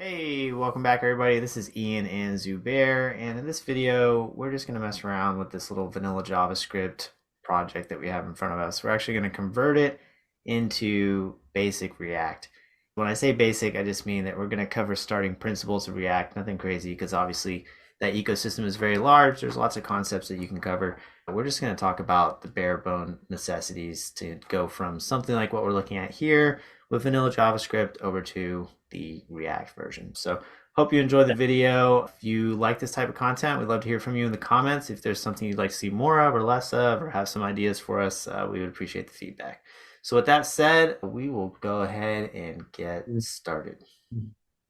Hey, welcome back everybody. This is Ian and Zubair, and in this video, we're just going to mess around with this little vanilla JavaScript project that we have in front of us. We're actually going to convert it into basic React. When I say basic, I just mean that we're going to cover starting principles of React, nothing crazy, because obviously that ecosystem is very large. There's lots of concepts that you can cover. We're just going to talk about the bare bone necessities to go from something like what we're looking at here with vanilla JavaScript over to the React version. So hope you enjoyed the video. If you like this type of content, we'd love to hear from you in the comments. If there's something you'd like to see more of or less of, or have some ideas for us, we would appreciate the feedback. So with that said, we will go ahead and get started.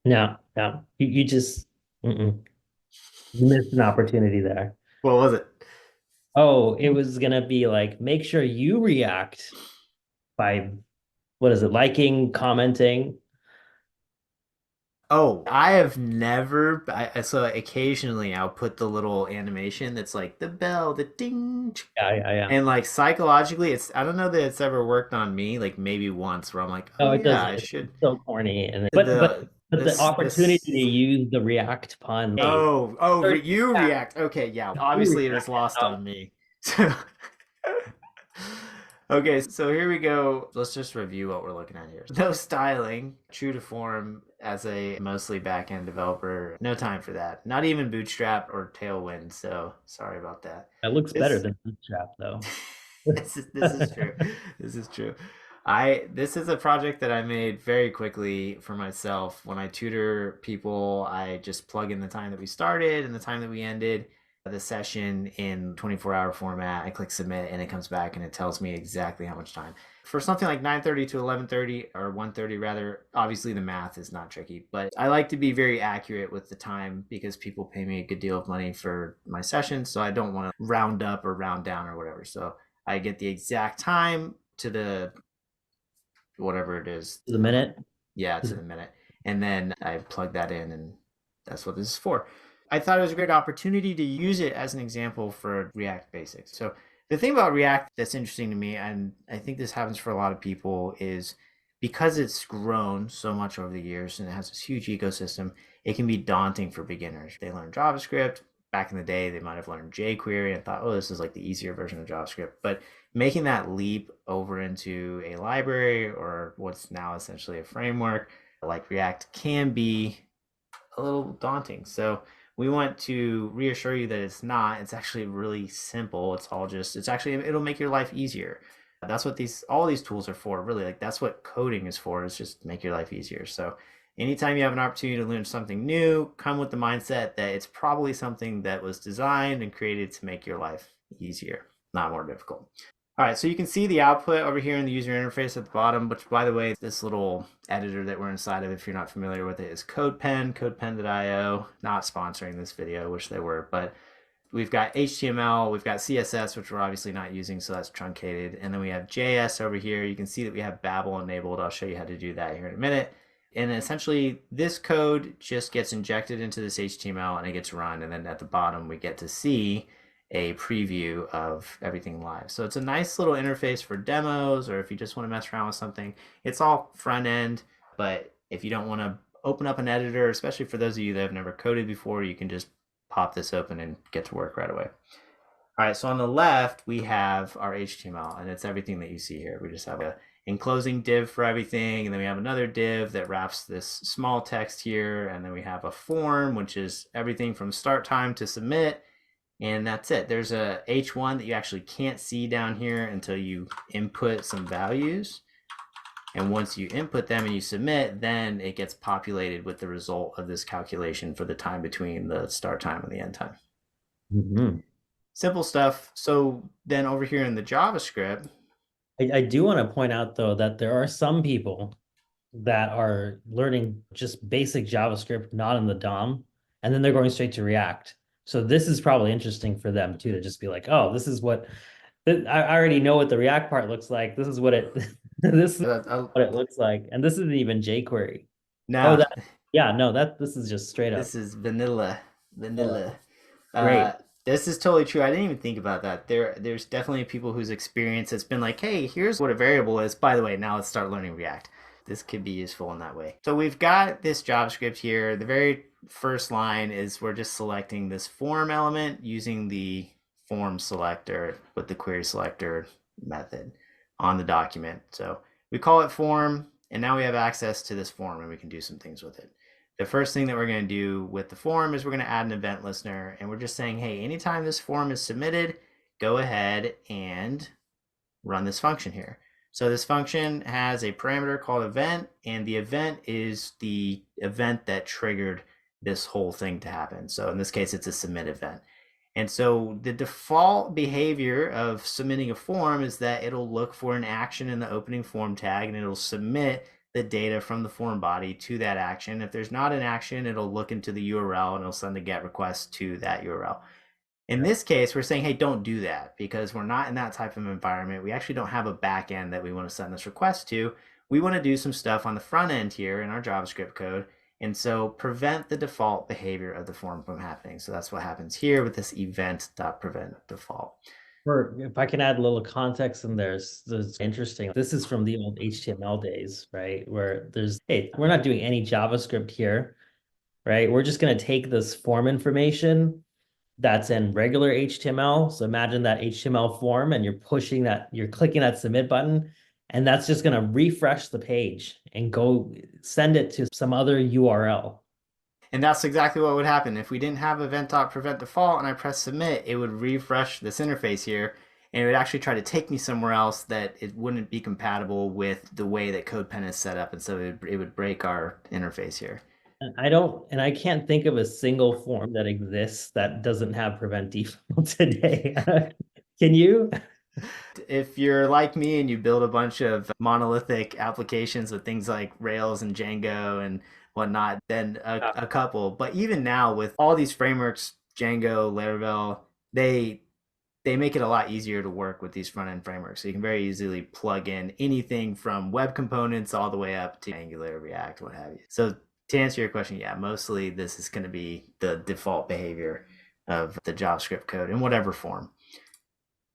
No, no, you just you missed an opportunity there. What was it? Oh, it was gonna be like make sure you react by what is it, liking, commenting. Oh, I have never. So occasionally I'll put the little animation that's like the bell, the ding, Yeah. and like psychologically, I don't know that it's ever worked on me. Like maybe once where I'm like, oh No, it yeah, doesn't. I It's should. so corny, and The but the this opportunity to this. use the react pun. Hey, You react. Okay, yeah. you Obviously, it was react. lost Oh, on me. Okay, so here we go. Let's just review what we're looking at here. No styling, true to form as a mostly back-end developer. No time for that. Not even Bootstrap or Tailwind, so sorry about that. it looks better This than Bootstrap though. this is true. This is true. This is a project that I made very quickly for myself. When I tutor people, I just plug in the time that we started and the time that we ended the session in 24-hour format. I click submit and it comes back and it tells me exactly how much time. For something like 9:30 to 11:30 or 1:30 rather, obviously the math is not tricky, but I like to be very accurate with the time because people pay me a good deal of money for my sessions, so I don't want to round up or round down or whatever. So I get the exact time to the whatever it is. To the minute. Yeah, to the minute. And then I plug that in, and that's what this is for. I thought it was a great opportunity to use it as an example for React Basics. So the thing about React that's interesting to me, and I think this happens for a lot of people, is because it's grown so much over the years and it has this huge ecosystem, it can be daunting for beginners. They learn JavaScript. Back in the day, they might have learned jQuery and thought, oh, this is like the easier version of JavaScript. But making that leap over into a library or what's now essentially a framework like React can be a little daunting. So we want to reassure you that it's not. It's actually really simple. It'll make your life easier. That's what all these tools are for, really. Like that's what coding is for, is just make your life easier. So anytime you have an opportunity to learn something new, come with the mindset that it's probably something that was designed and created to make your life easier, not more difficult. All right, so you can see the output over here in the user interface at the bottom, which by the way, this little editor that we're inside of, if you're not familiar with it, is CodePen, codepen.io. Not sponsoring this video, wish they were, but we've got HTML, we've got CSS, which we're obviously not using, so that's truncated. And then we have JS over here. You can see that we have Babel enabled. I'll show you how to do that here in a minute. And essentially, this code just gets injected into this HTML and it gets run. And then at the bottom, we get to see a preview of everything live. So it's a nice little interface for demos, or if you just want to mess around with something. It's all front end, but if you don't want to open up an editor, especially for those of you that have never coded before, you can just pop this open and get to work right away. All right, so on the left, we have our HTML, and it's everything that you see here. We just have a enclosing div for everything, and then we have another div that wraps this small text here, and then we have a form, which is everything from start time to submit, and that's it. There's a H1 that you actually can't see down here until you input some values. And once you input them and you submit, then it gets populated with the result of this calculation for the time between the start time and the end time. Mm-hmm. Simple stuff. So then over here in the JavaScript, I do want to point out though that there are some people that are learning just basic JavaScript, not in the DOM, and then they're going straight to React. So this is probably interesting for them too, to just be like, oh, this is what I already know what the React part looks like. This is what it this is what it looks like. And this isn't even jQuery. Oh, now that yeah, no, that this is just straight up. this is vanilla. Oh, Vanilla. Uh, great. this is totally true. I didn't even think about that. There's definitely people whose experience has been like, hey, here's what a variable is. By the way, now let's start learning React. this could be useful in that way. So we've got this JavaScript here. The very first line is we're just selecting this form element using the form selector with the query selector method on the document. So we call it form, and now we have access to this form and we can do some things with it. The first thing that we're going to do with the form is we're going to add an event listener, and we're just saying, hey, anytime this form is submitted, go ahead and run this function here. So this function has a parameter called event, and the event is the event that triggered this whole thing to happen. So in this case, it's a submit event. And so the default behavior of submitting a form is that it'll look for an action in the opening form tag, and it'll submit the data from the form body to that action. If there's not an action, it'll look into the URL and it'll send a GET request to that URL. In this case, we're saying, hey, don't do that because we're not in that type of environment. We actually don't have a back end that we want to send this request to. We want to do some stuff on the front end here in our JavaScript code. And so prevent the default behavior of the form from happening. So that's what happens here with this event.prevent default. If I can add a little context in there, it's interesting. This is from the old HTML days, right? Where hey, we're not doing any JavaScript here, right? We're just going to take this form information that's in regular HTML. So imagine that HTML form and you're clicking that submit button, and that's just going to refresh the page and go send it to some other URL. And that's exactly what would happen. If we didn't have event.prevent default and I press submit, it would refresh this interface here, and it would actually try to take me somewhere else that it wouldn't be compatible with the way that CodePen is set up. And so it would break our interface here. I can't think of a single form that exists that doesn't have prevent default today. Can you? If you're like me and you build a bunch of monolithic applications with things like Rails and Django and whatnot, then a couple. But even now with all these frameworks, Django, Laravel, they make it a lot easier to work with these front end frameworks. So you can very easily plug in anything from web components all the way up to Angular, React, what have you. So to answer your question, yeah, mostly this is going to be the default behavior of the JavaScript code in whatever form.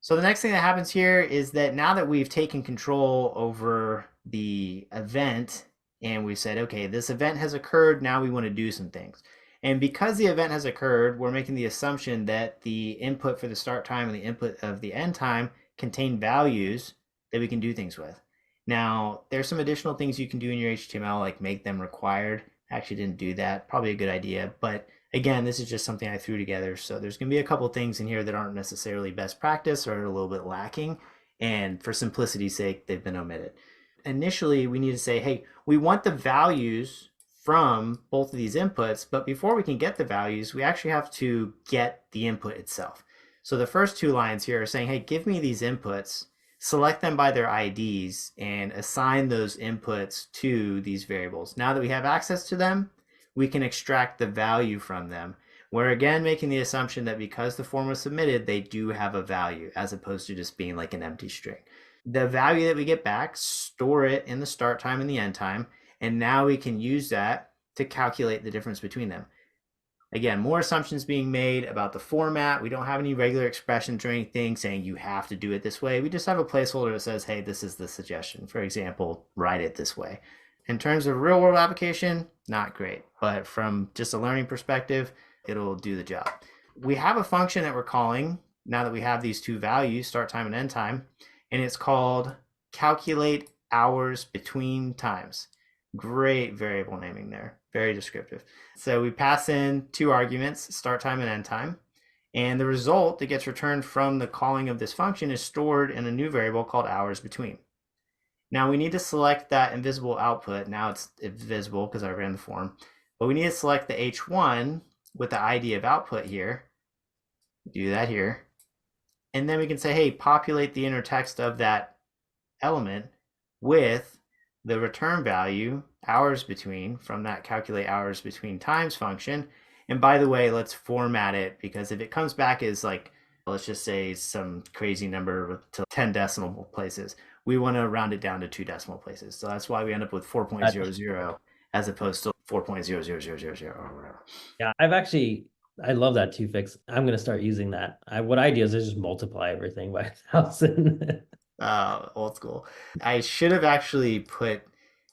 So the next thing that happens here is that now that we've taken control over the event and we've said, okay, this event has occurred, now we want to do some things. And because the event has occurred, we're making the assumption that the input for the start time and the input of the end time contain values that we can do things with. Now, there's some additional things you can do in your HTML, like make them required. I actually didn't do that. Probably a good idea. But again, this is just something I threw together. So there's going to be a couple things in here that aren't necessarily best practice or a little bit lacking. And for simplicity's sake, they've been omitted. Initially, we need to say, hey, we want the values from both of these inputs, but before we can get the values, we actually have to get the input itself. So the first two lines here are saying, hey, give me these inputs, select them by their IDs, and assign those inputs to these variables. Now that we have access to them, we can extract the value from them. We're again making the assumption that because the form was submitted, they do have a value as opposed to just being like an empty string. The value that we get back, store it in the start time and the end time, and now we can use that to calculate the difference between them. Again, more assumptions being made about the format. We don't have any regular expressions or anything saying you have to do it this way. We just have a placeholder that says, hey, this is the suggestion. For example, write it this way. In terms of real world application, not great, but from just a learning perspective, it'll do the job. We have a function that we're calling now that we have these two values, start time and end time, and it's called calculate hours between times. Great variable naming there, very descriptive. So we pass in two arguments, start time and end time, and the result that gets returned from the calling of this function is stored in a new variable called hours between. Now we need to select that invisible output. Now it's invisible because I ran the form, but we need to select the H1 with the ID of output here. Do that here. And then we can say, hey, populate the inner text of that element with the return value, hours between, from that calculate hours between times function. And by the way, let's format it, because if it comes back as like, let's just say some crazy number to 10 decimal places, we want to round it down to 2 decimal places. So that's why we end up with 4.00 as opposed to 4.00000 or whatever. Yeah, I love that too fix. I'm going to start using that. What I do is I just multiply everything by 1,000. Old school. I should have actually put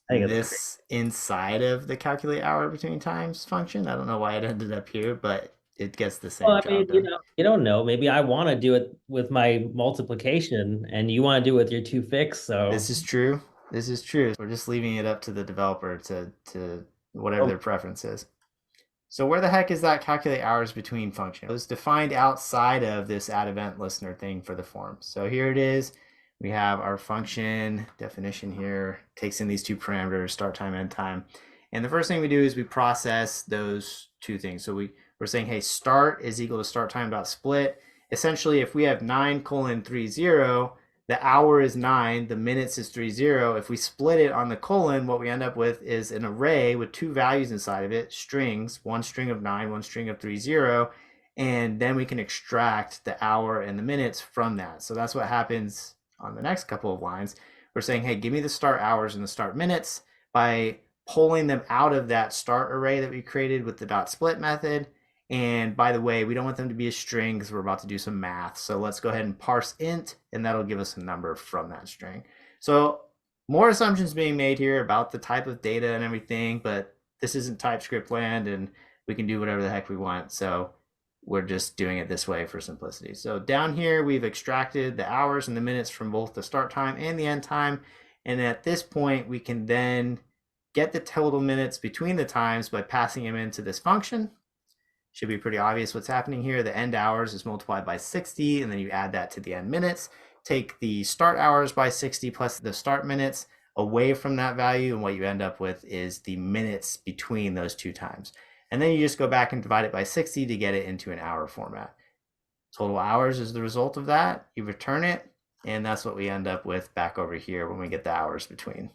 I think it's great. this inside of the calculate hour between times function. I don't know why it ended up here, but it gets the Well, same I mean, job done. you don't know. Maybe I want to do it with my multiplication, and you want to do it with your two fixed. This So, is true. This is true. We're just leaving it up to the developer to whatever oh, their preference is. So where the heck is that calculate hours between function? It was defined outside of this add event listener thing for the form. So here it is. We have our function definition here, takes in these two parameters, start time, end time. And the first thing we do is we process those two things. So we're saying, hey, start is equal to start time dot split. Essentially, if we have 9:30, the hour is 9, the minutes is 30. If we split it on the colon, what we end up with is an array with two values inside of it, strings, one string of 9, one string of 30, and then we can extract the hour and the minutes from that. So that's what happens on the next couple of lines. We're saying, hey, give me the start hours and the start minutes by pulling them out of that start array that we created with the dot split method. And by the way, we don't want them to be a string because we're about to do some math. So let's go ahead and parse int, and that'll give us a number from that string. So more assumptions being made here about the type of data and everything, but this isn't TypeScript land, and we can do whatever the heck we want. So we're just doing it this way for simplicity. So down here, we've extracted the hours and the minutes from both the start time and the end time. And at this point, we can then get the total minutes between the times by passing them into this function. Should be pretty obvious what's happening here. The end hours is multiplied by 60, and then you add that to the end minutes. Take the start hours by 60 plus the start minutes away from that value, and what you end up with is the minutes between those two times. And then you just go back and divide it by 60 to get it into an hour format. Total hours is the result of that. You return it, and that's what we end up with back over here when we get the hours between.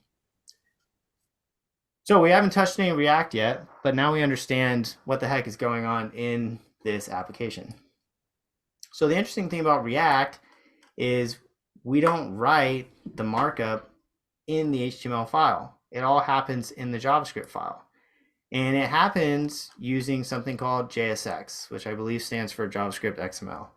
So we haven't touched any React yet, but now we understand what the heck is going on in this application. So the interesting thing about React is we don't write the markup in the HTML file. It all happens in the JavaScript file. And it happens using something called JSX, which I believe stands for JavaScript XML.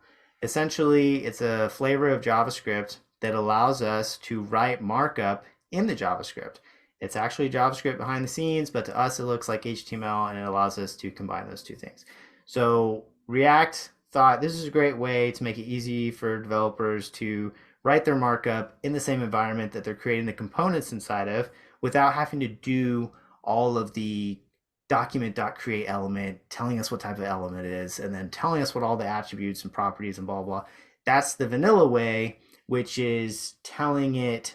Essentially, it's a flavor of JavaScript that allows us to write markup in the JavaScript. It's actually JavaScript behind the scenes, but to us it looks like HTML, and it allows us to combine those two things. So React thought this is a great way to make it easy for developers to write their markup in the same environment that they're creating the components inside of without having to do all of the document.create element, telling us what type of element it is, and then telling us what all the attributes and properties and blah, blah. That's the vanilla way, which is telling it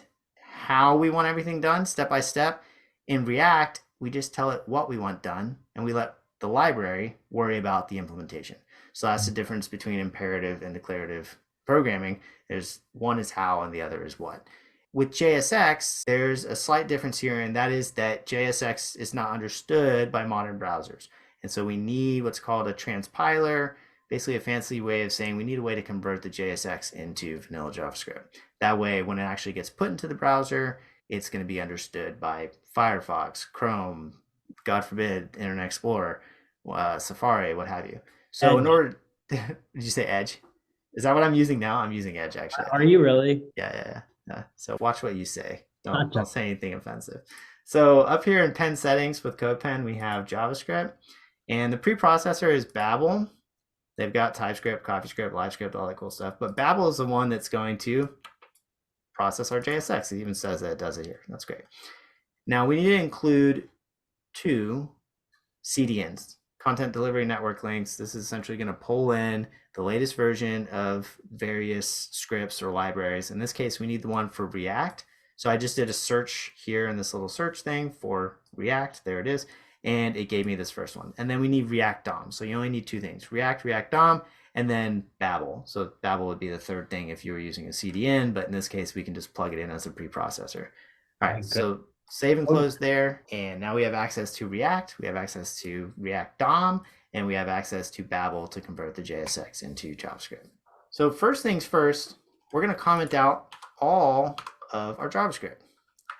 how we want everything done step by step. In React, we just tell it what we want done, and we let the library worry about the implementation. So that's the difference between imperative and declarative programming. There's one is how and the other is what. With JSX, there's a slight difference here, and that is that JSX is not understood by modern browsers. And so we need what's called a transpiler, basically a fancy way of saying we need a way to convert the JSX into vanilla JavaScript. That way, when it actually gets put into the browser, it's going to be understood by Firefox, Chrome, God forbid, Internet Explorer, Safari, what have you. So in Edge. order, did you say Edge? Is that what I'm using now? I'm using Edge actually, I Are think. you really? Yeah. So watch what you say. Don't Gotcha. say anything offensive. So up here in pen settings with CodePen, we have JavaScript, and the preprocessor is Babel. They've got TypeScript, CoffeeScript, LiveScript, all that cool stuff. But Babel is the one that's going to process our JSX. It even says that it does it here. That's great. Now we need to include two CDNs, content delivery network links. This is essentially going to pull in the latest version of various scripts or libraries. In this case, we need the one for React. So I just did a search here in this little search thing for React. There it is. And it gave me this first one. And then we need React DOM. So you only need two things, React DOM, and then Babel. So Babel would be the third thing if you were using a CDN, but in this case, we can just plug it in as a preprocessor. All right, so save and close there. And now we have access to React, we have access to React DOM, and we have access to Babel to convert the JSX into JavaScript. So first things first, we're going to comment out all of our JavaScript,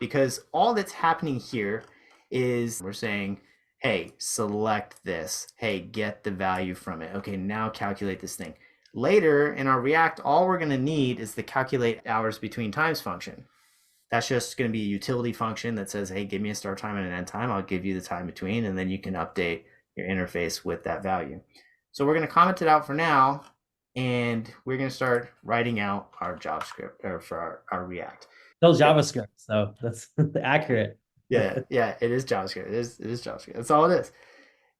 because all that's happening here is we're saying, hey, select this. Hey, get the value from it. Okay, now calculate this thing. Later in our React, all we're going to need is the calculate hours between times function. That's just going to be a utility function that says, hey, give me a start time and an end time. I'll give you the time between, and then you can update your interface with that value. So we're going to comment it out for now, and we're going to start writing out our JavaScript or for our React. Still JavaScript, so that's accurate. Yeah, it is JavaScript. It is JavaScript. That's all it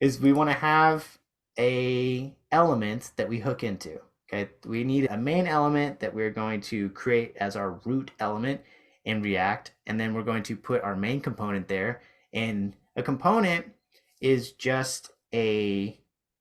is we want to have a element that we hook into. Okay, we need a main element that we're going to create as our root element in React, and then we're going to put our main component there. And a component is just a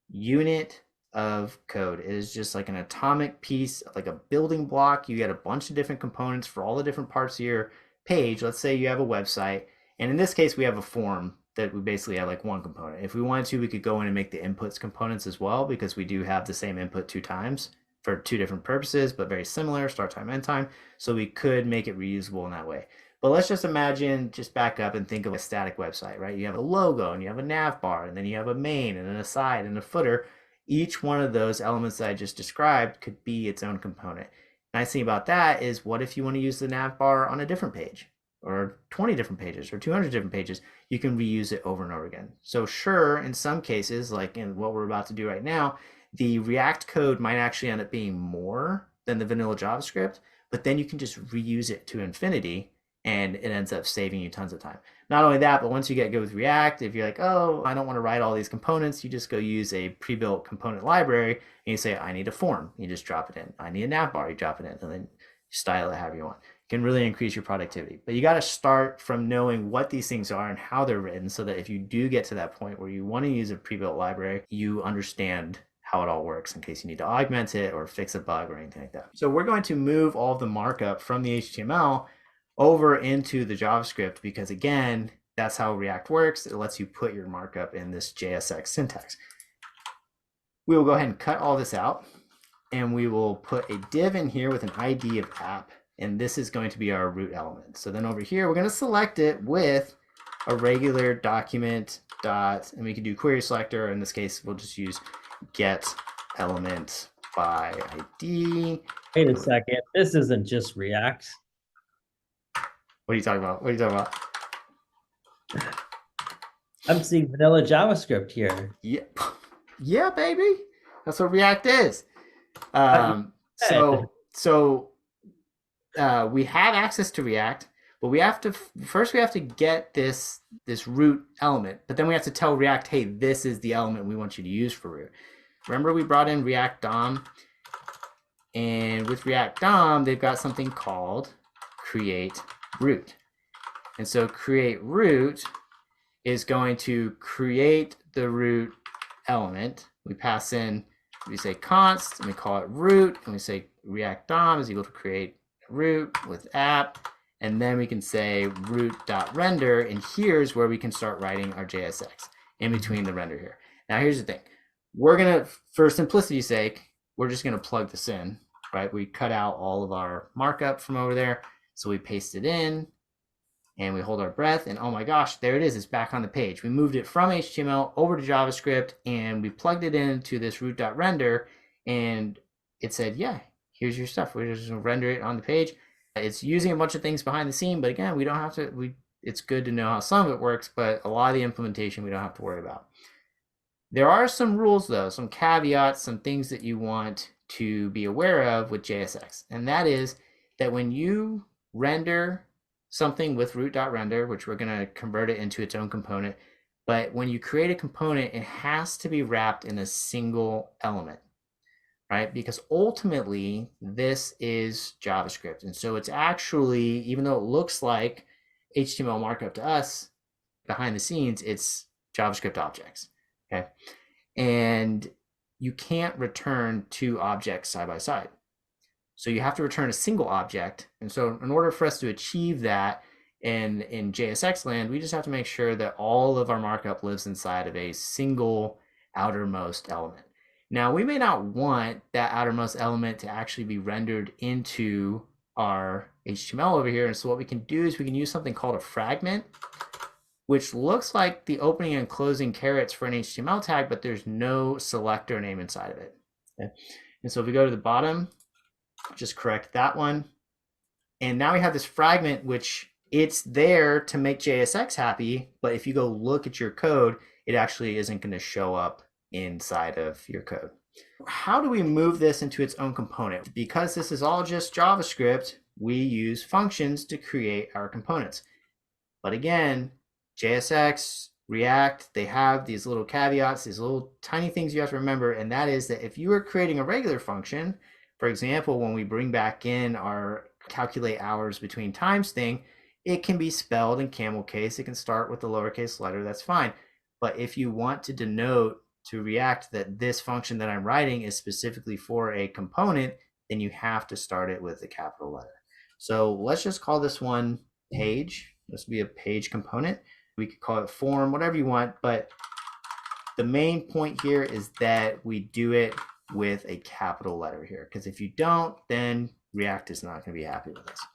unit of code. It is just like an atomic piece, like a building block. You get a bunch of different components for all the different parts of your page. Let's say you have a website, and in this case, we have a form that we basically have like one component. If we wanted to, we could go in and make the inputs components as well, because we do have the same input 2 times for 2 different purposes, but very similar, start time, end time. So we could make it reusable in that way. But let's just imagine, just back up and think of a static website, right? You have a logo and you have a nav bar, and then you have a main and an aside and a footer. Each one of those elements that I just described could be its own component. Nice thing about that is, what if you want to use the nav bar on a different page, or 20 different pages, or 200 different pages? You can reuse it over and over again. So sure, in some cases, like in what we're about to do right now, the React code might actually end up being more than the vanilla JavaScript, but then you can just reuse it to infinity, and it ends up saving you tons of time. Not only that, but once you get good with React, if you're like, oh, I don't want to write all these components, you just go use a pre-built component library, and you say, I need a form. You just drop it in. I need a nav bar. You drop it in, and then you style it however you want. Can really increase your productivity. But you got to start from knowing what these things are and how they're written, so that if you do get to that point where you want to use a pre-built library, you understand how it all works in case you need to augment it or fix a bug or anything like that. So we're going to move all of the markup from the HTML over into the JavaScript, because again, that's how React works. It lets you put your markup in this JSX syntax. We will go ahead and cut all this out, and we will put a div in here with an ID of app. And this is going to be our root element. So then over here, we're going to select it with a regular document dot, and we can do query selector. In this case, we'll just use get element by ID. Wait a second. This isn't just React. What are you talking about? What are you talking about? I'm seeing vanilla JavaScript here. Yeah, yeah, baby. That's what React is. We have access to React, but we have to get this root element, but then we have to tell React, hey, this is the element we want you to use for root. Remember, we brought in React DOM, and with React DOM, they've got something called create root. And so create root is going to create the root element. We pass in, we say const, and we call it root, and we say React DOM is equal to create root with app, and then we can say root.render, and here's where we can start writing our JSX in between the render here. Now here's the thing. We're gonna, for simplicity's sake, we're just gonna plug this in, right? We cut out all of our markup from over there, so we paste it in, and we hold our breath, and oh my gosh, there it is. It's back on the page. We moved it from HTML over to JavaScript, and we plugged it into this root.render, and it said, yeah, here's your stuff. We're just gonna render it on the page. It's using a bunch of things behind the scene, but again, we don't have to, it's good to know how some of it works, but a lot of the implementation we don't have to worry about. There are some rules though, some caveats, some things that you want to be aware of with JSX. And that is that when you render something with root.render, which we're gonna convert it into its own component, but when you create a component, it has to be wrapped in a single element, right? Because ultimately this is JavaScript. And so it's actually, even though it looks like HTML markup to us, behind the scenes, it's JavaScript objects, okay? And you can't return 2 objects side by side. So you have to return a single object. And so in order for us to achieve that in JSX land, we just have to make sure that all of our markup lives inside of a single outermost element. Now, we may not want that outermost element to actually be rendered into our HTML over here. And so what we can do is we can use something called a fragment, which looks like the opening and closing carets for an HTML tag, but there's no selector name inside of it. Okay? And so if we go to the bottom, just correct that one. And now we have this fragment, which it's there to make JSX happy, but if you go look at your code, it actually isn't going to show up inside of your code. How do we move this into its own component? Because this is all just JavaScript, we use functions to create our components. But again, JSX, React, they have these little caveats, these little tiny things you have to remember. And that is that if you are creating a regular function, for example, when we bring back in our calculate hours between times thing, it can be spelled in camel case. It can start with the lowercase letter. That's fine. But if you want to denote to React that this function that I'm writing is specifically for a component, then you have to start it with a capital letter. So let's just call this one page. This would be a page component. We could call it form, whatever you want. But the main point here is that we do it with a capital letter here. Because if you don't, then React is not going to be happy with us.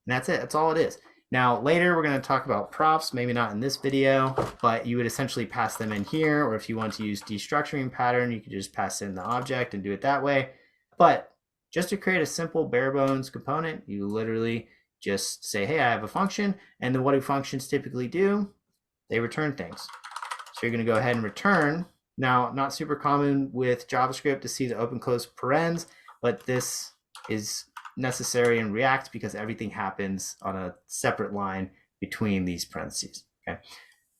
And that's it. That's all it is. Now, later, we're going to talk about props, maybe not in this video, but you would essentially pass them in here. Or if you want to use destructuring pattern, you could just pass in the object and do it that way. But just to create a simple bare bones component, you literally just say, hey, I have a function. And then what do functions typically do? They return things. So you're going to go ahead and return. Now, not super common with JavaScript to see the open close parens, but this is necessary in React because everything happens on a separate line between these parentheses. Okay.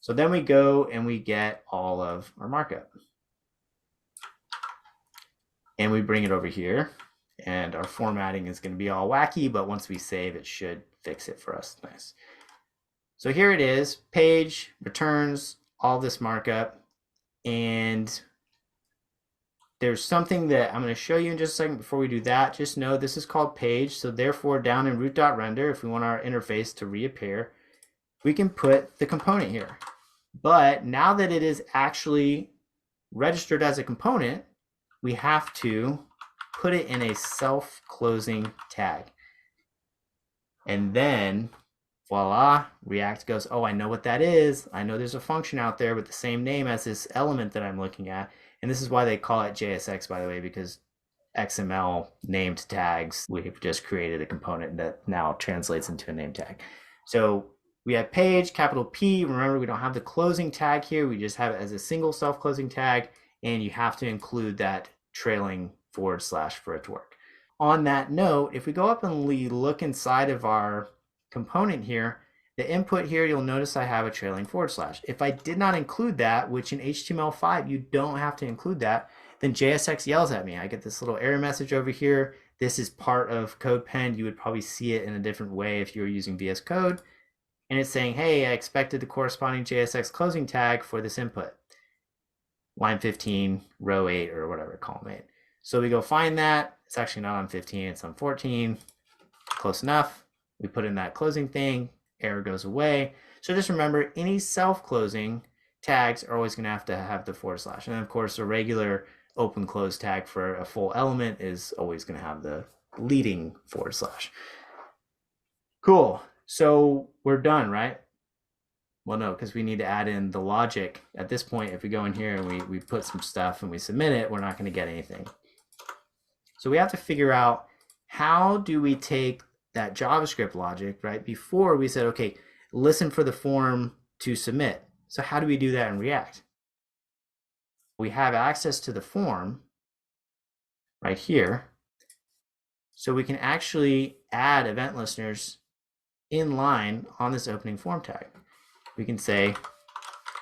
So then we go and we get all of our markup. And we bring it over here. And our formatting is going to be all wacky, but once we save, it should fix it for us. Nice. So here it is, page, returns, all this markup. And there's something that I'm going to show you in just a second. Before we do that, just know this is called page. So therefore, down in root.render, if we want our interface to reappear, we can put the component here. But now that it is actually registered as a component, we have to put it in a self-closing tag. And then, voila, React goes, oh, I know what that is. I know there's a function out there with the same name as this element that I'm looking at. And this is why they call it JSX, by the way, because XML named tags, we've just created a component that now translates into a name tag. So we have page, capital P. Remember, we don't have the closing tag here. We just have it as a single self-closing tag. And you have to include that trailing / for it to work. On that note, if we go up and we look inside of our component here, the input here, you'll notice I have a trailing /. If I did not include that, which in HTML5, you don't have to include that, then JSX yells at me. I get this little error message over here. This is part of CodePen. You would probably see it in a different way if you were using VS Code. And it's saying, hey, I expected the corresponding JSX closing tag for this input. Line 15, row 8, or whatever, column 8. So we go find that. It's actually not on 15, it's on 14. Close enough. We put in that closing thing, error goes away. So just remember, any self-closing tags are always going to have the /. And of course, a regular open close tag for a full element is always going to have the leading /. Cool. So we're done, right? Well, no, because we need to add in the logic. At this point, if we go in here and we put some stuff and we submit it, we're not going to get anything. So we have to figure out, how do we take that JavaScript logic, right? Before we said, okay, listen for the form to submit. So how do we do that in React? We have access to the form right here. So we can actually add event listeners in line on this opening form tag. We can say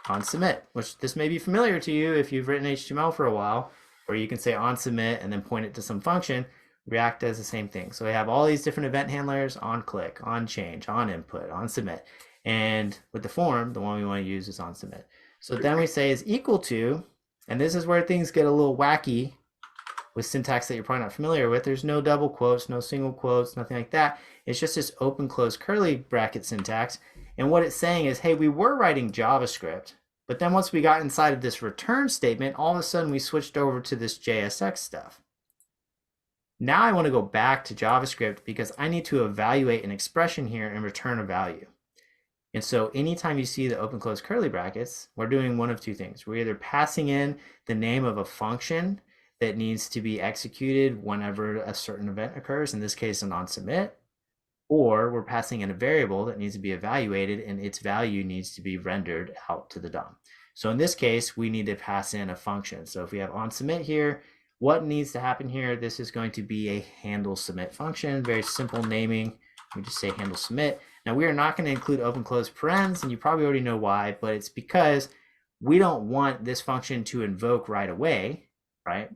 on submit, which this may be familiar to you if you've written HTML for a while, or you can say on submit and then point it to some function. React does the same thing. So we have all these different event handlers: on click, on change, on input, on submit. And with the form, the one we want to use is on submit. So then we say is equal to, and this is where things get a little wacky with syntax that you're probably not familiar with. There's no double quotes, no single quotes, nothing like that. It's just this open close curly bracket syntax. And what it's saying is, hey, we were writing JavaScript, but then once we got inside of this return statement, all of a sudden we switched over to this JSX stuff. Now I want to go back to JavaScript because I need to evaluate an expression here and return a value. And so anytime you see the open close curly brackets, we're doing one of two things. We're either passing in the name of a function that needs to be executed whenever a certain event occurs, in this case an on submit, or we're passing in a variable that needs to be evaluated and its value needs to be rendered out to the DOM. So in this case, we need to pass in a function. So if we have onSubmit here, what needs to happen here? This is going to be a handle submit function, very simple naming. We just say handle submit. Now we are not going to include open close parens, and you probably already know why, but it's because we don't want this function to invoke right away, right?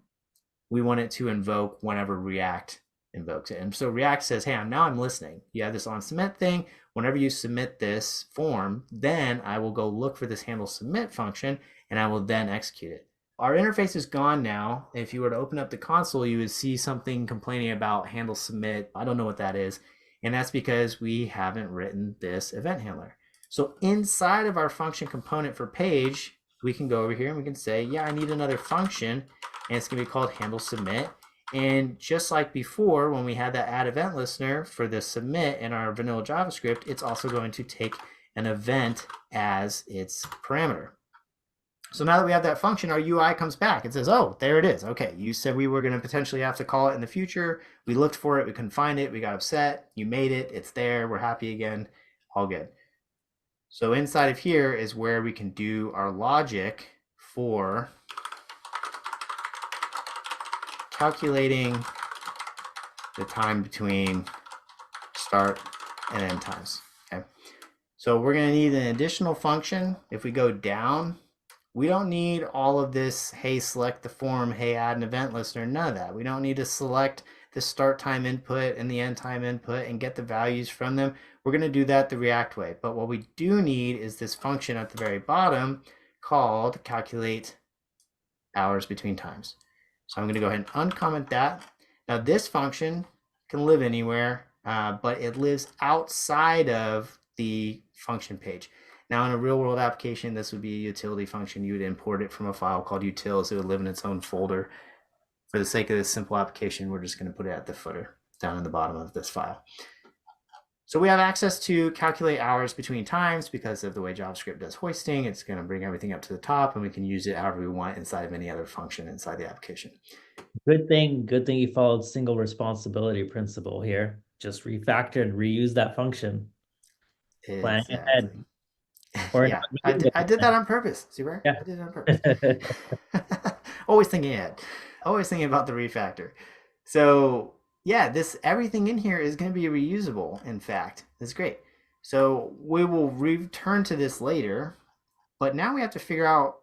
We want it to invoke whenever React invokes it. And so React says, hey, now I'm listening. You have this on submit thing. Whenever you submit this form, then I will go look for this handle submit function and I will then execute it. Our interface is gone now. If you were to open up the console, you would see something complaining about handle submit. I don't know what that is. And that's because we haven't written this event handler. So inside of our function component for page, we can go over here and we can say, yeah, I need another function, and it's going to be called handle submit. And just like before, when we had that add event listener for the submit in our vanilla JavaScript, it's also going to take an event as its parameter. So now that we have that function, our UI comes back. It says, oh, there it is. Okay, you said we were going to potentially have to call it in the future. We looked for it. We couldn't find it. We got upset. You made it. It's there. We're happy again. All good. So inside of here is where we can do our logic for calculating the time between start and end times. Okay. So we're going to need an additional function. If we go down, we don't need all of this, hey, select the form, hey, add an event listener, none of that. We don't need to select the start time input and the end time input and get the values from them. We're going to do that the React way. But what we do need is this function at the very bottom called calculate hours between times. So I'm going to go ahead and uncomment that. Now this function can live anywhere, but it lives outside of the function page. Now in a real world application, this would be a utility function. You would import it from a file called utils. It would live in its own folder. For the sake of this simple application, we're just going to put it at the footer down in the bottom of this file. So we have access to calculate hours between times because of the way JavaScript does hoisting. It's going to bring everything up to the top, and we can use it however we want inside of any other function inside the application. Good thing you followed single responsibility principle here. Just refactor and reuse that function. Planning Exactly. ahead. Or Yeah, I did that on purpose. See where? Yeah. I did it on purpose. Always thinking ahead. Always thinking about the refactor. So yeah, everything in here is going to be reusable. In fact, that's great. So we will return to this later, but now we have to figure out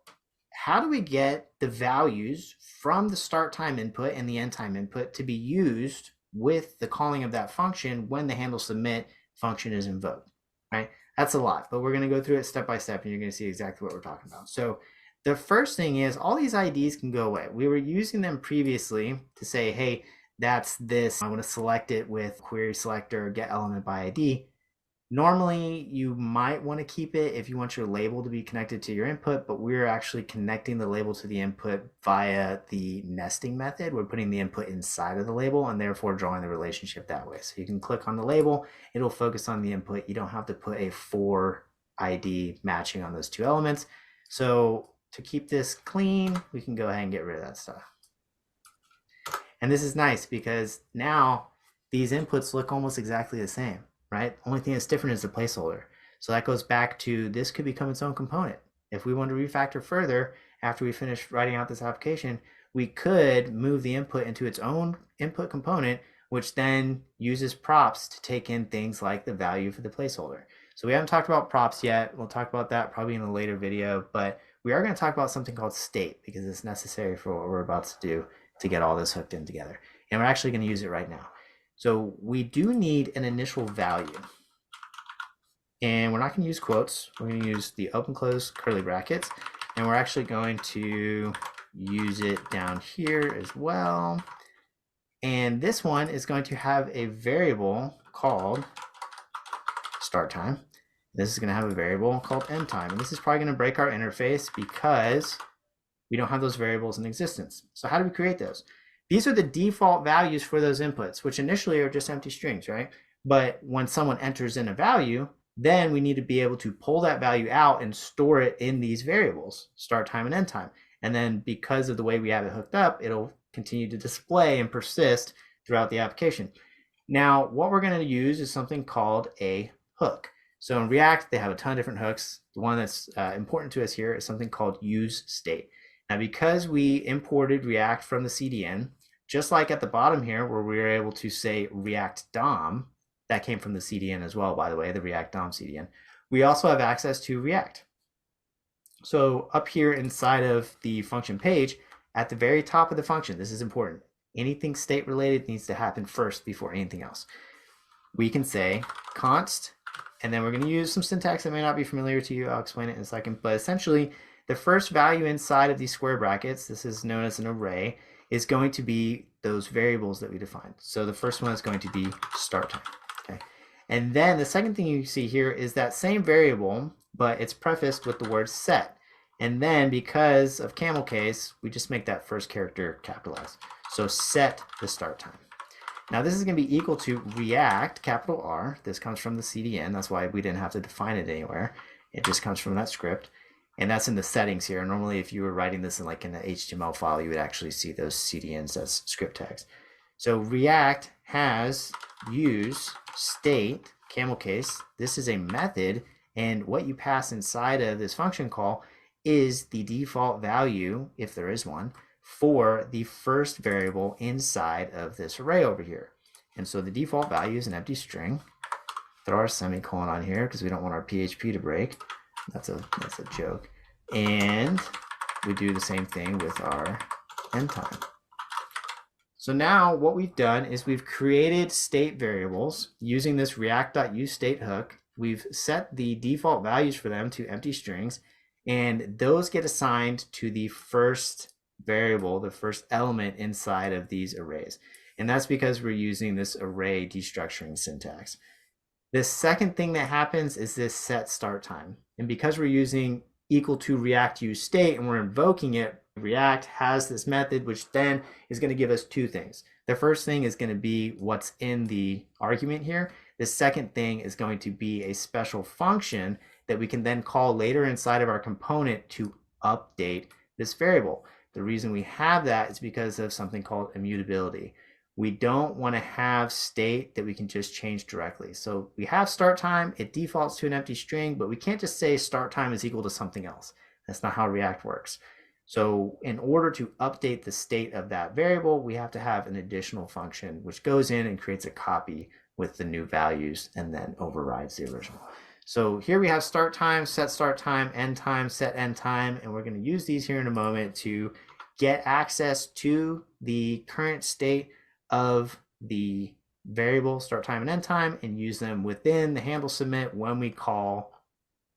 how do we get the values from the start time input and the end time input to be used with the calling of that function when the handle submit function is invoked, right? That's a lot, but we're going to go through it step by step and you're going to see exactly what we're talking about. So the first thing is all these IDs can go away. We were using them previously to say, hey, that's this. I want to select it with query selector, get element by ID. Normally, you might want to keep it if you want your label to be connected to your input, but we're actually connecting the label to the input via the nesting method. We're putting the input inside of the label and therefore drawing the relationship that way. So you can click on the label, it'll focus on the input. You don't have to put a for ID matching on those two elements. So to keep this clean, we can go ahead and get rid of that stuff. And this is nice because now these inputs look almost exactly the same, right? Only thing that's different is the placeholder. So that goes back to this could become its own component. If we want to refactor further after we finish writing out this application, we could move the input into its own input component, which then uses props to take in things like the value for the placeholder. So we haven't talked about props yet. We'll talk about that probably in a later video, but we are going to talk about something called state because it's necessary for what we're about to do to get all this hooked in together. And we're actually going to use it right now. So we do need an initial value. And we're not going to use quotes. We're going to use the open close curly brackets. And we're actually going to use it down here as well. And this one is going to have a variable called start time. This is going to have a variable called end time. And this is probably going to break our interface because we don't have those variables in existence. So how do we create those? These are the default values for those inputs, which initially are just empty strings, right? But when someone enters in a value, then we need to be able to pull that value out and store it in these variables, start time and end time. And then because of the way we have it hooked up, it'll continue to display and persist throughout the application. Now, what we're going to use is something called a hook. So in React, they have a ton of different hooks. The one that's important to us here is something called use state. Now, because we imported React from the CDN, just like at the bottom here, where we were able to say React DOM, that came from the CDN as well, by the way, the React DOM CDN, we also have access to React. So up here inside of the function page, at the very top of the function, this is important. Anything state related needs to happen first before anything else. We can say const, and then we're going to use some syntax that may not be familiar to you. I'll explain it in a second. But essentially, the first value inside of these square brackets, this is known as an array, is going to be those variables that we defined. So the first one is going to be start time. Okay. And then the second thing you see here is that same variable, but it's prefaced with the word set. And then because of camel case, we just make that first character capitalized. So set the start time. Now this is going to be equal to React, capital R. This comes from the CDN. That's why we didn't have to define it anywhere. It just comes from that script. And that's in the settings here. Normally, if you were writing this in like in an HTML file, you would actually see those CDNs as script tags. So React has use state, camel case. This is a method. And what you pass inside of this function call is the default value, if there is one, for the first variable inside of this array over here. And so the default value is an empty string. Throw our semicolon on here because we don't want our PHP to break. That's a joke. And we do the same thing with our end time. So now what we've done is we've created state variables using this react.useState hook. We've set the default values for them to empty strings, and those get assigned to the first variable, the first element inside of these arrays. And that's because we're using this array destructuring syntax. The second thing that happens is this set start time. And because we're using equal to React use state and we're invoking it, React has this method, which then is going to give us two things. The first thing is going to be what's in the argument here. The second thing is going to be a special function that we can then call later inside of our component to update this variable. The reason we have that is because of something called immutability. We don't want to have state that we can just change directly. So we have start time, it defaults to an empty string, but we can't just say start time is equal to something else. That's not how React works. So in order to update the state of that variable, we have to have an additional function which goes in and creates a copy with the new values and then overrides the original. So here we have start time, set end time, set end time, and we're going to use these here in a moment to get access to the current state of the variable start time and end time and use them within the handle submit when we call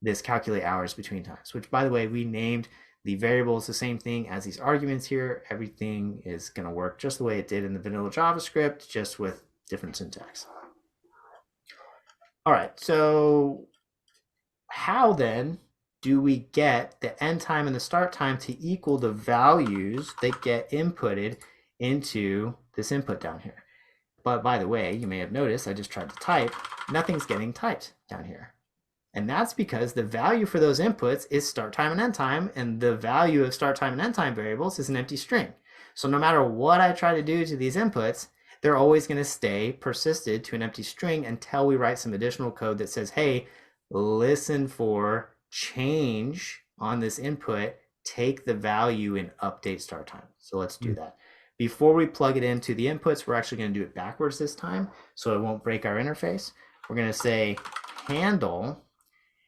this calculate hours between times, which by the way, we named the variables the same thing as these arguments here. Everything is going to work just the way it did in the vanilla JavaScript, just with different syntax. All right, so how then do we get the end time and the start time to equal the values that get inputted into this input down here? But by the way, you may have noticed I just tried to type, nothing's getting typed down here. And that's because the value for those inputs is start time and end time, and the value of start time and end time variables is an empty string. So no matter what I try to do to these inputs, they're always going to stay persisted to an empty string until we write some additional code that says, hey, listen for change on this input, take the value and update start time. So let's do that. Before we plug it into the inputs, we're actually going to do it backwards this time so it won't break our interface. We're going to say handle,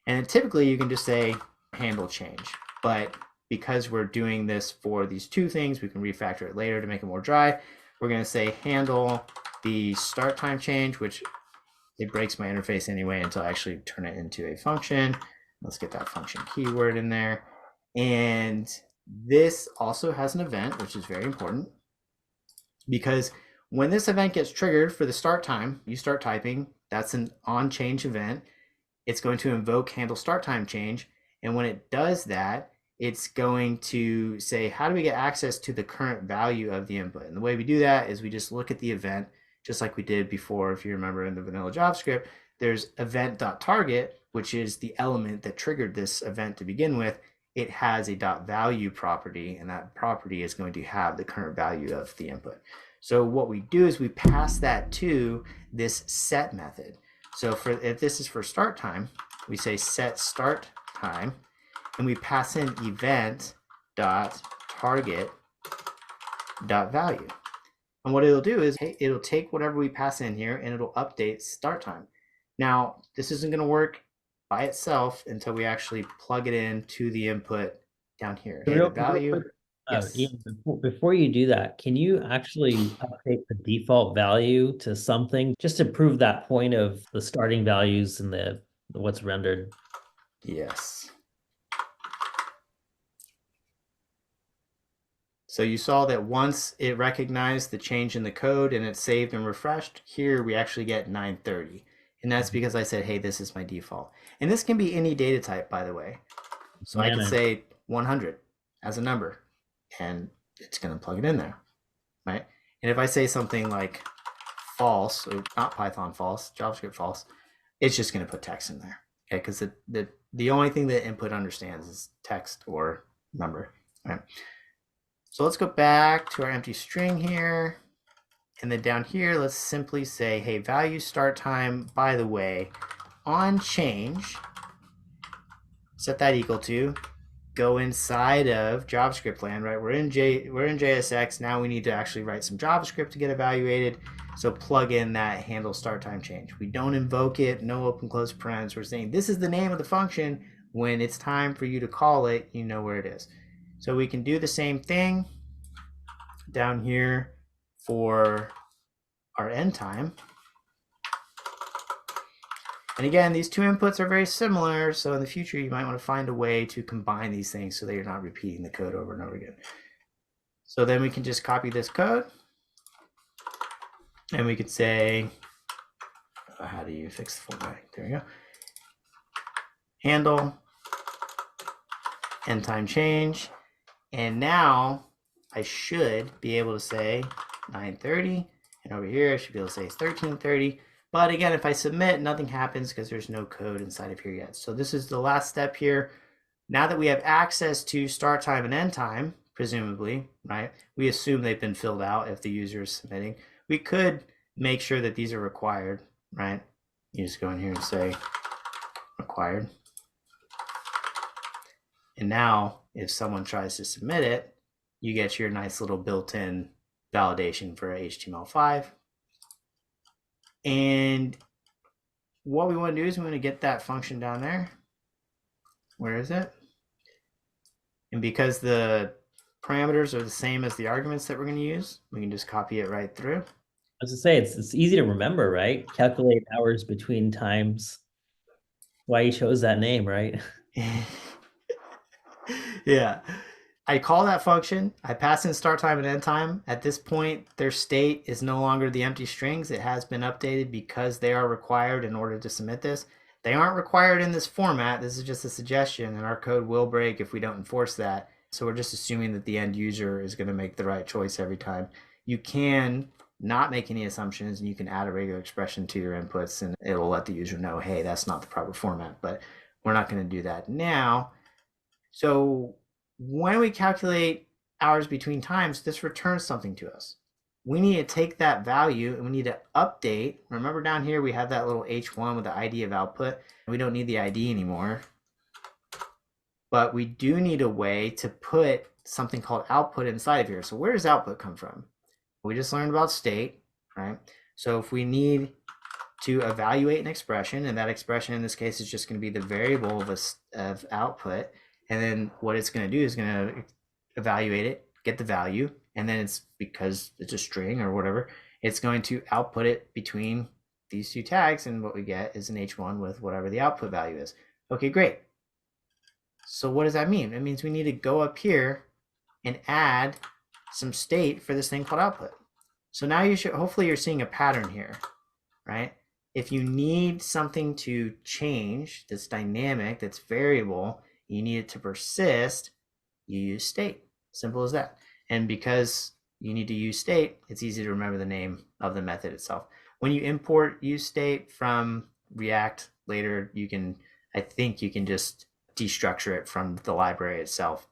and typically you can just say handle change, but because we're doing this for these two things, we can refactor it later to make it more dry. We're going to say handle the start time change, which it breaks my interface anyway until I actually turn it into a function. Let's get that function keyword in there. And this also has an event, which is very important, because when this event gets triggered for the start time, you start typing, that's an on change event. It's going to invoke handle start time change. And when it does that, it's going to say, how do we get access to the current value of the input? And the way we do that is we just look at the event, just like we did before. If you remember in the vanilla JavaScript, there's event.target, which is the element that triggered this event to begin with. It has a .value property, and that property is going to have the current value of the input. So what we do is we pass that to this set method. So if this is for start time, we say set start time, and we pass in event dot target dot value. And what it'll do is it'll take whatever we pass in here and it'll update start time. Now, this isn't going to work by itself until we actually plug it in to the input down here. Hey, the Real value. quick, Yes. Ian, before you do that, can you actually update the default value to something just to prove that point of the starting values and the what's rendered? Yes. So you saw that once it recognized the change in the code and it saved and refreshed, here we actually get 930. And that's because I said, hey, this is my default. And this can be any data type, by the way. So I could say 100 as a number, and it's going to plug it in there, right? And if I say something like false, or not Python false, JavaScript false, it's just going to put text in there, okay? Because the only thing that input understands is text or number, right? So let's go back to our empty string here. And then down here, let's simply say, hey, value start time, by the way, on change, set that equal to, go inside of JavaScript land, right? We're in JSX. Now we need to actually write some JavaScript to get evaluated. So plug in that handle start time change. We don't invoke it, no open close parens. We're saying this is the name of the function. When it's time for you to call it, you know where it is. So we can do the same thing down here for our end time. And again, these two inputs are very similar. So in the future, you might want to find a way to combine these things so that you're not repeating the code over and over again. So then we can just copy this code. And we could say, how do you fix the formatting? There we go. Handle, end time change. And now I should be able to say 930. And over here, I should be able to say 1330. But again, if I submit, nothing happens because there's no code inside of here yet. So this is the last step here. Now that we have access to start time and end time, presumably, right? We assume they've been filled out if the user is submitting. We could make sure that these are required, right? You just go in here and say required. And now if someone tries to submit it, you get your nice little built-in validation for HTML5. And what we want to do is we want to get that function down there. Where is it? And because the parameters are the same as the arguments that we're going to use, we can just copy it right through. I was to say it's easy to remember, right? Calculate hours between times. Why you chose that name, right? Yeah. I call that function. I pass in start time and end time. At this point, their state is no longer the empty strings. It has been updated because they are required in order to submit this. They aren't required in this format. This is just a suggestion, and our code will break if we don't enforce that. So we're just assuming that the end user is going to make the right choice every time. You can not make any assumptions, and you can add a regular expression to your inputs, and it'll let the user know, hey, that's not the proper format. But we're not going to do that now. So when we calculate hours between times, this returns something to us. We need to take that value and we need to update. Remember down here, we have that little H1 with the ID of output. We don't need the ID anymore. But we do need a way to put something called output inside of here. So where does output come from? We just learned about state, right? So if we need to evaluate an expression, and that expression in this case is just going to be the variable of output, and then what it's going to do is going to evaluate it, get the value, and then it's, because it's a string or whatever, it's going to output it between these two tags, and what we get is an H1 with whatever the output value is. Okay, great. So what does that mean? It means we need to go up here and add some state for this thing called output. So now you should, hopefully you're seeing a pattern here, right? If you need something to change that's dynamic, that's variable, you need it to persist, you use state. Simple as that. And because you need to use state, it's easy to remember the name of the method itself. When you import use state from React later, you can, I think you can just destructure it from the library itself.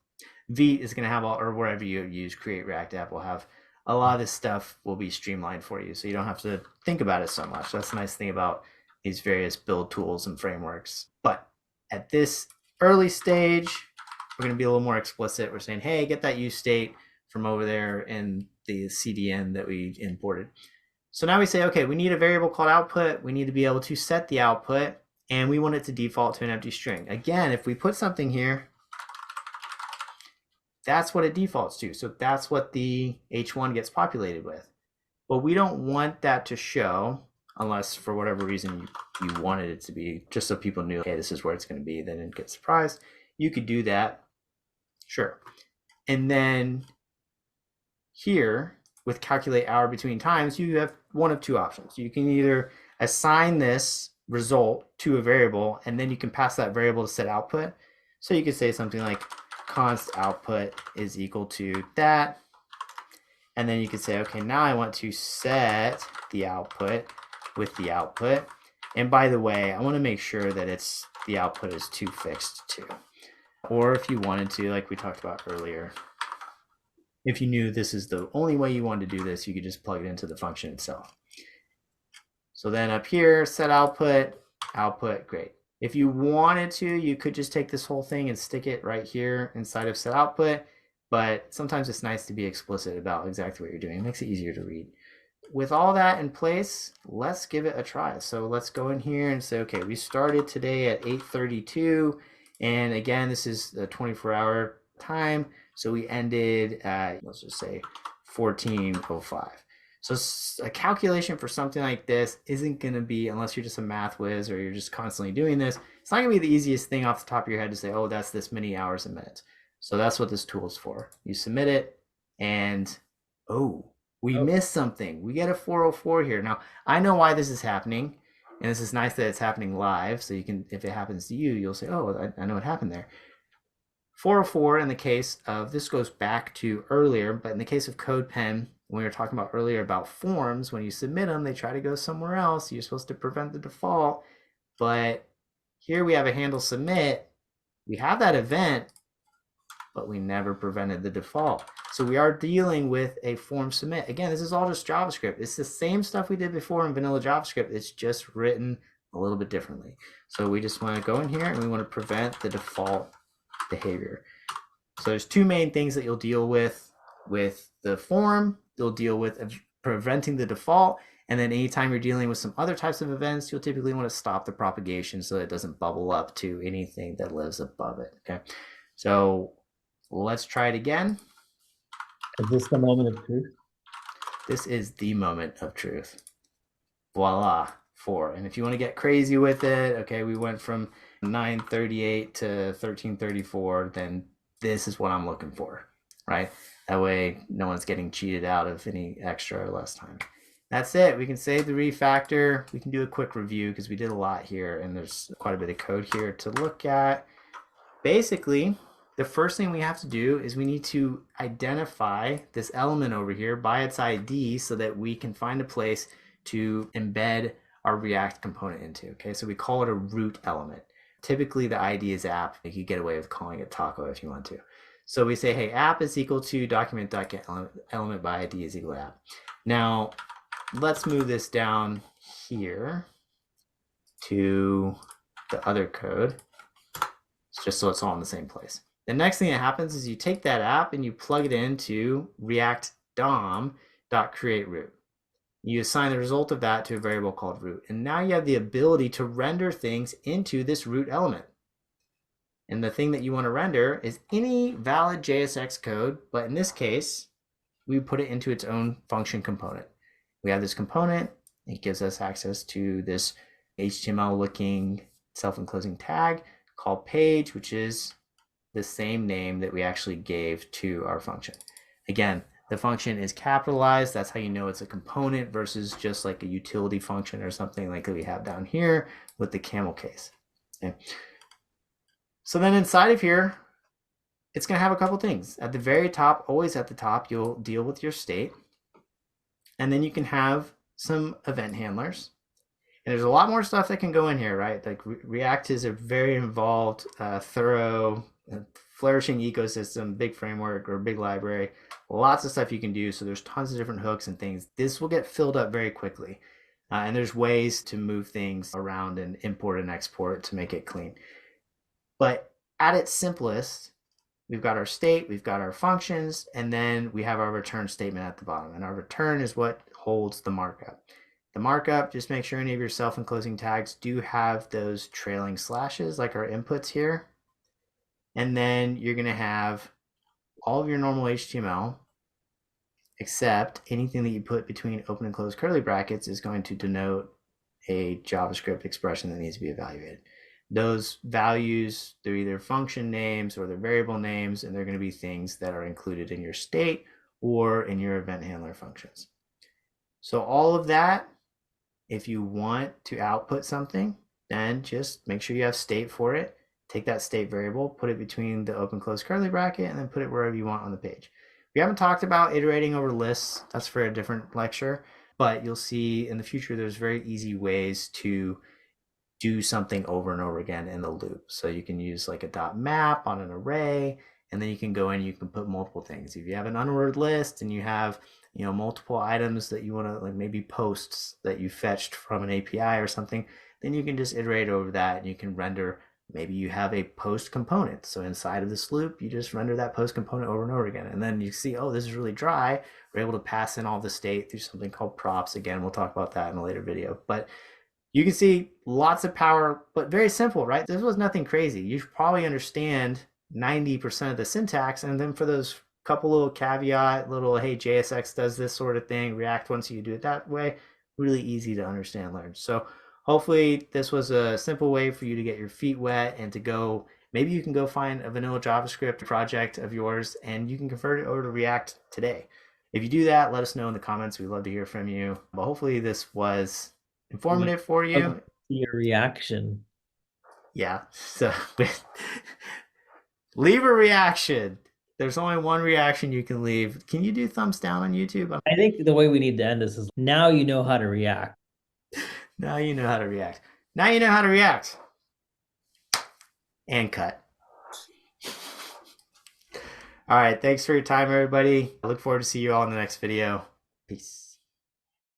V is going to have all, or wherever you use create React app will have a lot of this stuff will be streamlined for you. So you don't have to think about it so much. That's the nice thing about these various build tools and frameworks. But at this early stage, we're going to be a little more explicit. We're saying, hey, get that use state from over there in the CDN that we imported. So now we say, okay, we need a variable called output. We need to be able to set the output, and we want it to default to an empty string. Again, if we put something here, that's what it defaults to. So that's what the H1 gets populated with. But we don't want that to show unless for whatever reason you wanted it to be, just so people knew, okay, this is where it's going to be. They didn't get surprised. You could do that. Sure. And then here with calculate hour between times, you have one of two options. You can either assign this result to a variable, and then you can pass that variable to set output. So you could say something like const output is equal to that. And then you could say, okay, now I want to set the output with the output. And by the way, I want to make sure that the output is to fixed too. Or if you wanted to, like we talked about earlier, if you knew this is the only way you wanted to do this, you could just plug it into the function itself. So then up here, set output, great. If you wanted to, you could just take this whole thing and stick it right here inside of set output, but sometimes it's nice to be explicit about exactly what you're doing. It makes it easier to read. With all that in place, let's give it a try. So let's go in here and say, okay, we started today at 8:32, and again, this is the 24-hour time. So we ended at, let's just say 14:05. So a calculation for something like this isn't going to be, unless you're just a math whiz or you're just constantly doing this, it's not going to be the easiest thing off the top of your head to say, oh, that's this many hours and minutes. So that's what this tool is for. You submit it, and we missed something. We get a 404 here. Now, I know why this is happening, and this is nice that it's happening live. So you can, if it happens to you, you'll say, oh, I know what happened there. 404 in the case of, this goes back to earlier, but in the case of CodePen, when we were talking about earlier about forms, when you submit them, they try to go somewhere else. You're supposed to prevent the default. But here we have a handle submit. We have that event, but we never prevented the default. So we are dealing with a form submit. Again, this is all just JavaScript. It's the same stuff we did before in vanilla JavaScript. It's just written a little bit differently. So we just want to go in here and we want to prevent the default behavior. So there's two main things that you'll deal with the form. You'll deal with preventing the default, and then anytime you're dealing with some other types of events, you'll typically want to stop the propagation so that it doesn't bubble up to anything that lives above it. Okay, so let's try it again. Is this the moment of truth? This is the moment of truth. Voila, 4. And if you want to get crazy with it, okay, we went from 9:38 to 13:34, then this is what I'm looking for, right? That way no one's getting cheated out of any extra or less time. That's it. We can save the refactor. We can do a quick review because we did a lot here and there's quite a bit of code here to look at. Basically, the first thing we have to do is we need to identify this element over here by its ID so that we can find a place to embed our React component into. Okay, so we call it a root element. Typically the ID is app. You could get away with calling it taco if you want to. So we say, hey, app is equal to document.getElement by ID is equal to app. Now, let's move this down here to the other code, just so it's all in the same place. The next thing that happens is you take that app and you plug it into React DOM.createRoot. You assign the result of that to a variable called root. And now you have the ability to render things into this root element. And the thing that you want to render is any valid JSX code, but in this case, we put it into its own function component. We have this component, it gives us access to this HTML looking self-enclosing tag called page, which is the same name that we actually gave to our function. Again, the function is capitalized. That's how you know it's a component versus just like a utility function or something like we have down here with the camel case. Okay. So then inside of here, it's going to have a couple things. At the very top, always at the top, you'll deal with your state. And then you can have some event handlers. And there's a lot more stuff that can go in here, right? Like React is a very involved, thorough, flourishing ecosystem, big framework or big library, lots of stuff you can do. So there's tons of different hooks and things. This will get filled up very quickly. And there's ways to move things around and import and export to make it clean. But at its simplest, we've got our state, we've got our functions, and then we have our return statement at the bottom. And our return is what holds the markup. The markup, just make sure any of your self-enclosing tags do have those trailing slashes like our inputs here. And then you're going to have all of your normal HTML, except anything that you put between open and closed curly brackets is going to denote a JavaScript expression that needs to be evaluated. Those values, they're either function names or they're variable names, and they're going to be things that are included in your state or in your event handler functions. So all of that, if you want to output something, then just make sure you have state for it. Take that state variable, put it between the open close curly bracket, and then put it wherever you want on the page. We haven't talked about iterating over lists. That's for a different lecture, but you'll see in the future there's very easy ways to do something over and over again in the loop. So you can use like a dot map on an array, and then you can go in, you can put multiple things. If you have an unordered list and you have, you know, multiple items that you want to, like maybe posts that you fetched from an API or something, then you can just iterate over that and you can render. Maybe you have a post component. So inside of this loop, you just render that post component over and over again. And then you see, oh, this is really dry. We're able to pass in all the state through something called props. Again, we'll talk about that in a later video. But you can see lots of power, but very simple, right? This was nothing crazy. You probably understand 90% of the syntax. And then for those couple little caveat, little, hey, JSX does this sort of thing, React wants you to do it that way, really easy to understand, learn. So hopefully this was a simple way for you to get your feet wet and to go, maybe you can go find a vanilla JavaScript project of yours and you can convert it over to React today. If you do that, let us know in the comments. We'd love to hear from you. But hopefully this was informative for you. Your reaction. Yeah. So leave a reaction. There's only one reaction you can leave. Can you do thumbs down on YouTube? I think the way we need to end this is now you know how to react. Now you know how to react. Now you know how to react. And cut. All right. Thanks for your time, everybody. I look forward to see you all in the next video. Peace.